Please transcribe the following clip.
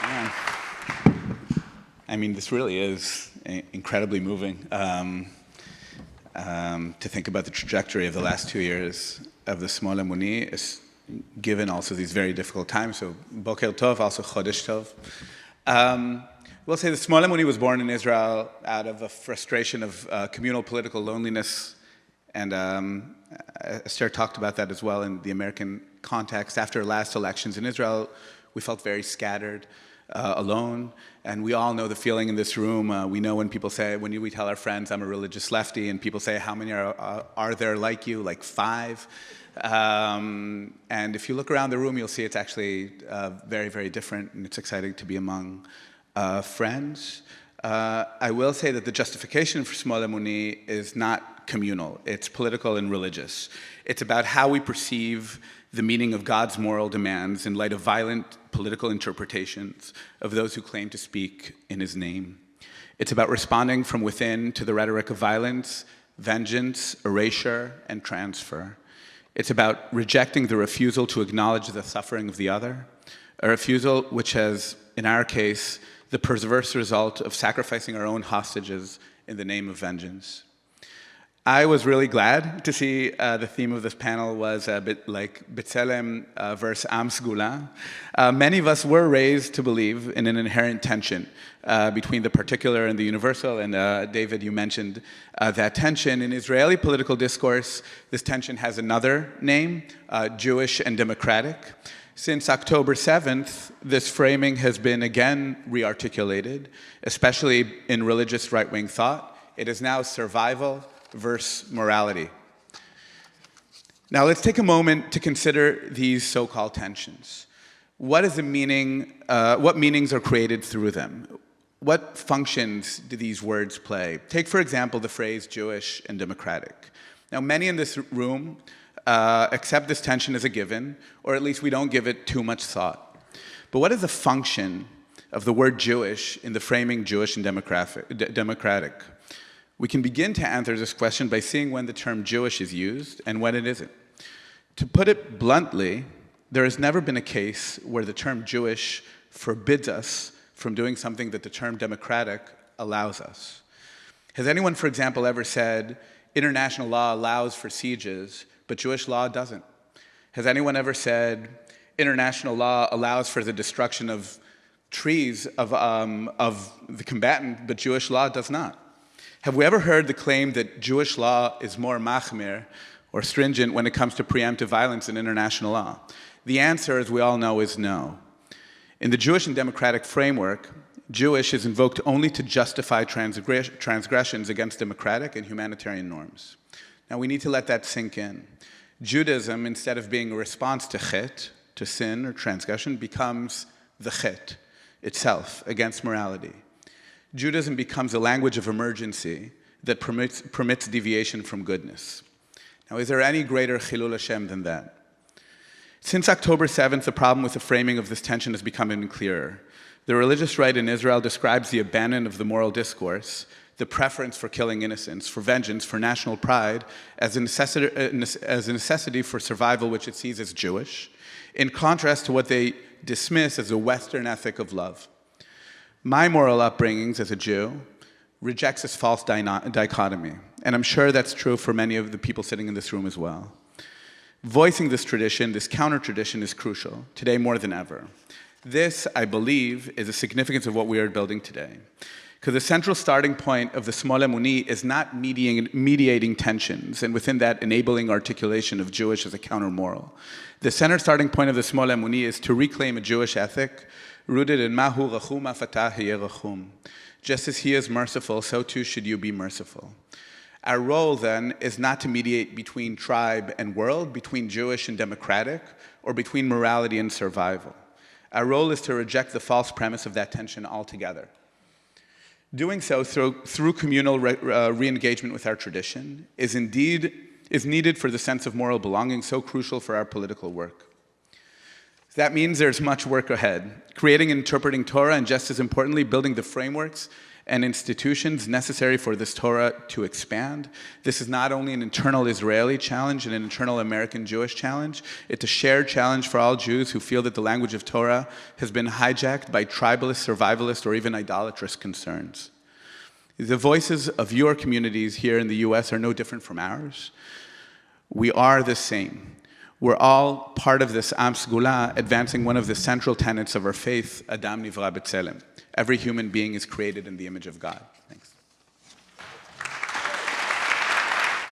Yeah. I mean, this really is incredibly moving to think about the trajectory of the last 2 years of the Smol Emuni, given also these very difficult times. So, Boker Tov, also Chodesh Tov. We'll say the Smol Emuni was born in Israel out of a frustration of communal political loneliness, and Esther talked about that as well in the American context. After last elections in Israel, we felt very scattered, alone, and we all know the feeling in this room. We know when people say, when we tell our friends, I'm a religious lefty, and people say, how many are there like you? Like 5. And if you look around the room, you'll see it's actually very, very different, and it's exciting to be among friends. I will say that the justification for Smol Emuni is not communal. It's political and religious. It's about how we perceive the meaning of God's moral demands in light of violent political interpretations of those who claim to speak in his name. It's about responding from within to the rhetoric of violence, vengeance, erasure, and transfer. It's about rejecting the refusal to acknowledge the suffering of the other, a refusal which has, in our case, the perverse result of sacrificing our own hostages in the name of vengeance. I was really glad to see the theme of this panel was a bit like B'Tselem versus Am Sgula. Many of us were raised to believe in an inherent tension between the particular and the universal, and David, you mentioned that tension. In Israeli political discourse, this tension has another name, Jewish and democratic. Since October 7th, this framing has been again re-articulated, especially in religious right-wing thought. It is now survival versus morality. Now let's take a moment to consider these so-called tensions. What is the meaning, what meanings are created through them? What functions do these words play? Take, for example, the phrase Jewish and democratic. Now, many in this room accept this tension as a given, or at least we don't give it too much thought. But what is the function of the word Jewish in the framing Jewish and democratic? We can begin to answer this question by seeing when the term Jewish is used and when it isn't. To put it bluntly, there has never been a case where the term Jewish forbids us from doing something that the term democratic allows us. Has anyone, for example, ever said, international law allows for sieges, but Jewish law doesn't? Has anyone ever said, international law allows for the destruction of trees of the combatant, but Jewish law does not? Have we ever heard the claim that Jewish law is more machmir, or stringent, when it comes to preemptive violence in international law? The answer, as we all know, is no. In the Jewish and democratic framework, Jewish is invoked only to justify transgressions against democratic and humanitarian norms. Now we need to let that sink in. Judaism, instead of being a response to chet, to sin or transgression, becomes the chet itself, against morality. Judaism becomes a language of emergency that permits deviation from goodness. Now, is there any greater chilul Hashem than that? Since October 7th, the problem with the framing of this tension has become even clearer. The religious right in Israel describes the abandon of the moral discourse, the preference for killing innocents, for vengeance, for national pride, as a necessity for survival, which it sees as Jewish, in contrast to what they dismiss as a Western ethic of love. My moral upbringings as a Jew rejects this false dichotomy, and I'm sure that's true for many of the people sitting in this room as well. Voicing this tradition, this counter-tradition, is crucial, today more than ever. This, I believe, is the significance of what we are building today. Because the central starting point of the Smol Emuni is not mediating tensions, and within that, enabling articulation of Jewish as a counter-moral. The center starting point of the Smol Emuni is to reclaim a Jewish ethic rooted in Mahu Rachum Afatah Rachum. Just as he is merciful, so too should you be merciful. Our role, then, is not to mediate between tribe and world, between Jewish and democratic, or between morality and survival. Our role is to reject the false premise of that tension altogether. Doing so through communal re-engagement with our tradition is needed for the sense of moral belonging so crucial for our political work. That means there's much work ahead, creating and interpreting Torah, and just as importantly, building the frameworks and institutions necessary for this Torah to expand. This is not only an internal Israeli challenge and an internal American Jewish challenge, it's a shared challenge for all Jews who feel that the language of Torah has been hijacked by tribalist, survivalist, or even idolatrous concerns. The voices of your communities here in the US are no different from ours. We are the same. We're all part of this Am Sgula, advancing one of the central tenets of our faith, Adam Nivra B'Tselem. Every human being is created in the image of God. Thanks.